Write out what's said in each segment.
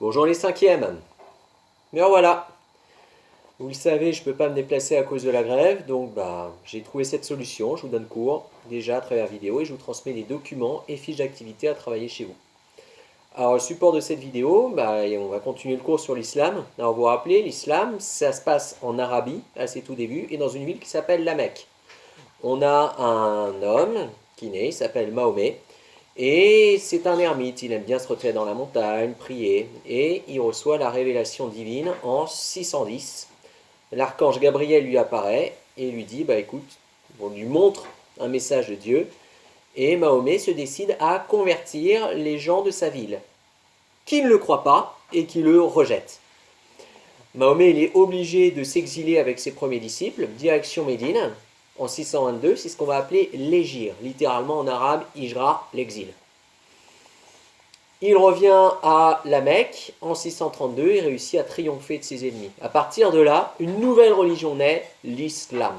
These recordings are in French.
Bonjour les cinquièmes. Mais voilà, vous le savez, je ne peux pas me déplacer à cause de la grève, donc j'ai trouvé cette solution. Je vous donne cours déjà à travers vidéo et je vous transmets des documents et fiches d'activité à travailler chez vous. Alors le support de cette vidéo, on va continuer le cours sur l'islam. Alors vous vous rappelez, l'islam, ça se passe en Arabie à ses tout débuts et dans une ville qui s'appelle la Mecque. On a un homme qui naît, il s'appelle Mahomet. Et c'est un ermite, il aime bien se retirer dans la montagne, prier, et il reçoit la révélation divine en 610. L'archange Gabriel lui apparaît et lui dit, écoute, on lui montre un message de Dieu, et Mahomet se décide à convertir les gens de sa ville, qui ne le croient pas et qui le rejettent. Mahomet il est obligé de s'exiler avec ses premiers disciples, direction Médine, en 622, c'est ce qu'on va appeler l'Hégire, littéralement en arabe, Hijra, l'exil. Il revient à la Mecque en 632 et réussit à triompher de ses ennemis. À partir de là, une nouvelle religion naît, l'islam.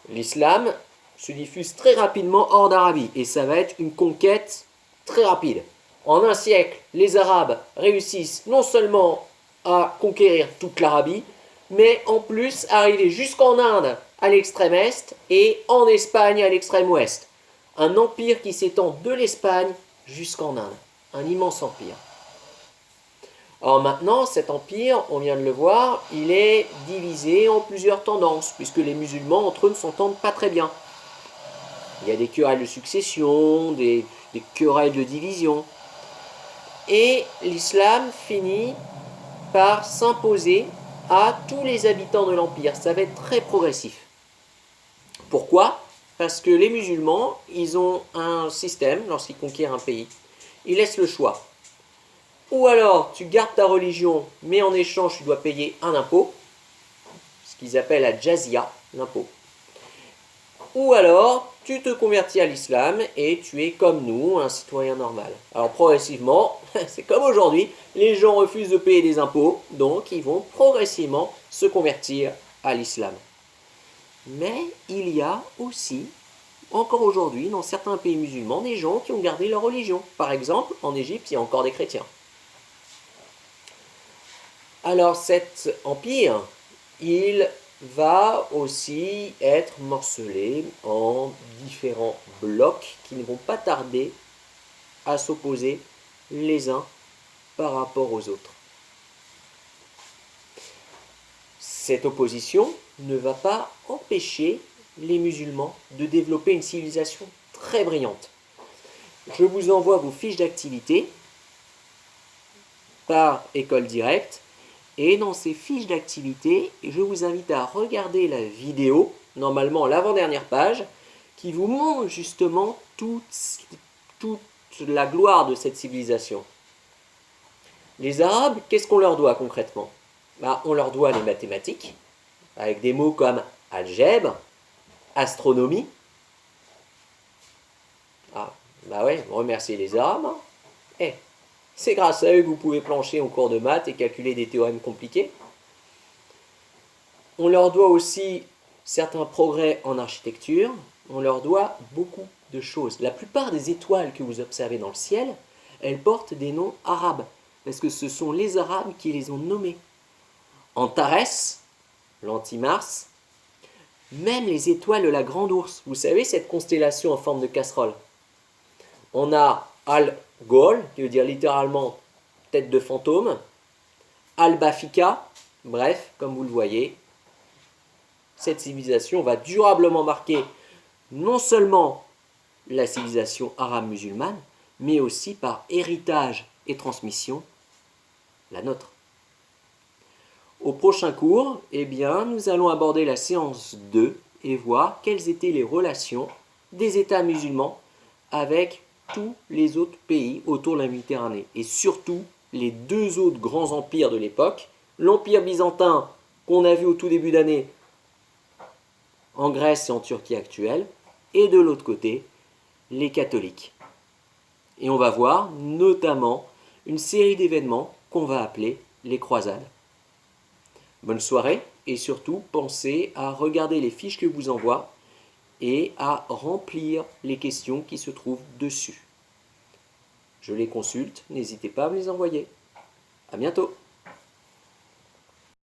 L'islam se diffuse très rapidement hors d'Arabie et ça va être une conquête très rapide. En un siècle, les Arabes réussissent non seulement à conquérir toute l'Arabie, mais en plus arriver jusqu'en Inde à l'extrême est et en Espagne à l'extrême ouest. Un empire qui s'étend de l'Espagne jusqu'en Inde. Un immense empire. Alors maintenant, cet empire, on vient de le voir, il est divisé en plusieurs tendances, puisque les musulmans entre eux ne s'entendent pas très bien. Il y a des querelles de succession, des querelles de division. Et l'islam finit par s'imposer à tous les habitants de l'empire. Ça va être très progressif. Pourquoi? Parce que les musulmans, ils ont un système, lorsqu'ils conquièrent un pays, ils laissent le choix. Ou alors, tu gardes ta religion, mais en échange, tu dois payer un impôt, ce qu'ils appellent la jazia, l'impôt. Ou alors, tu te convertis à l'islam et tu es comme nous, un citoyen normal. Alors progressivement, c'est comme aujourd'hui, les gens refusent de payer des impôts, donc ils vont progressivement se convertir à l'islam. Mais il y a aussi, encore aujourd'hui, dans certains pays musulmans, des gens qui ont gardé leur religion. Par exemple, en Égypte, il y a encore des chrétiens. Alors cet empire, il va aussi être morcelé en différents blocs qui ne vont pas tarder à s'opposer les uns par rapport aux autres. Cette opposition ne va pas empêcher les musulmans de développer une civilisation très brillante. Je vous envoie vos fiches d'activité par école directe. Et dans ces fiches d'activité, je vous invite à regarder la vidéo, normalement l'avant-dernière page, qui vous montre justement toute la gloire de cette civilisation. Les Arabes, qu'est-ce qu'on leur doit concrètement? On leur doit les mathématiques, avec des mots comme algèbre, astronomie. Remerciez les Arabes. C'est grâce à eux que vous pouvez plancher en cours de maths et calculer des théorèmes compliqués. On leur doit aussi certains progrès en architecture. On leur doit beaucoup de choses. La plupart des étoiles que vous observez dans le ciel, elles portent des noms arabes, parce que ce sont les Arabes qui les ont nommées. Antares, l'anti-Mars, même les étoiles de la Grande Ourse. Vous savez, cette constellation en forme de casserole. On a Al-Ghol, qui veut dire littéralement tête de fantôme, Al-Bafika, bref, comme vous le voyez, cette civilisation va durablement marquer non seulement la civilisation arabe-musulmane, mais aussi par héritage et transmission, la nôtre. Au prochain cours, nous allons aborder la séance 2 et voir quelles étaient les relations des États musulmans avec tous les autres pays autour de la Méditerranée et surtout les deux autres grands empires de l'époque, l'empire byzantin qu'on a vu au tout début d'année en Grèce et en Turquie actuelle, et de l'autre côté, les catholiques. Et on va voir notamment une série d'événements qu'on va appeler les croisades. Bonne soirée et surtout pensez à regarder les fiches que je vous envoie et à remplir les questions qui se trouvent dessus. Je les consulte, n'hésitez pas à me les envoyer. À bientôt.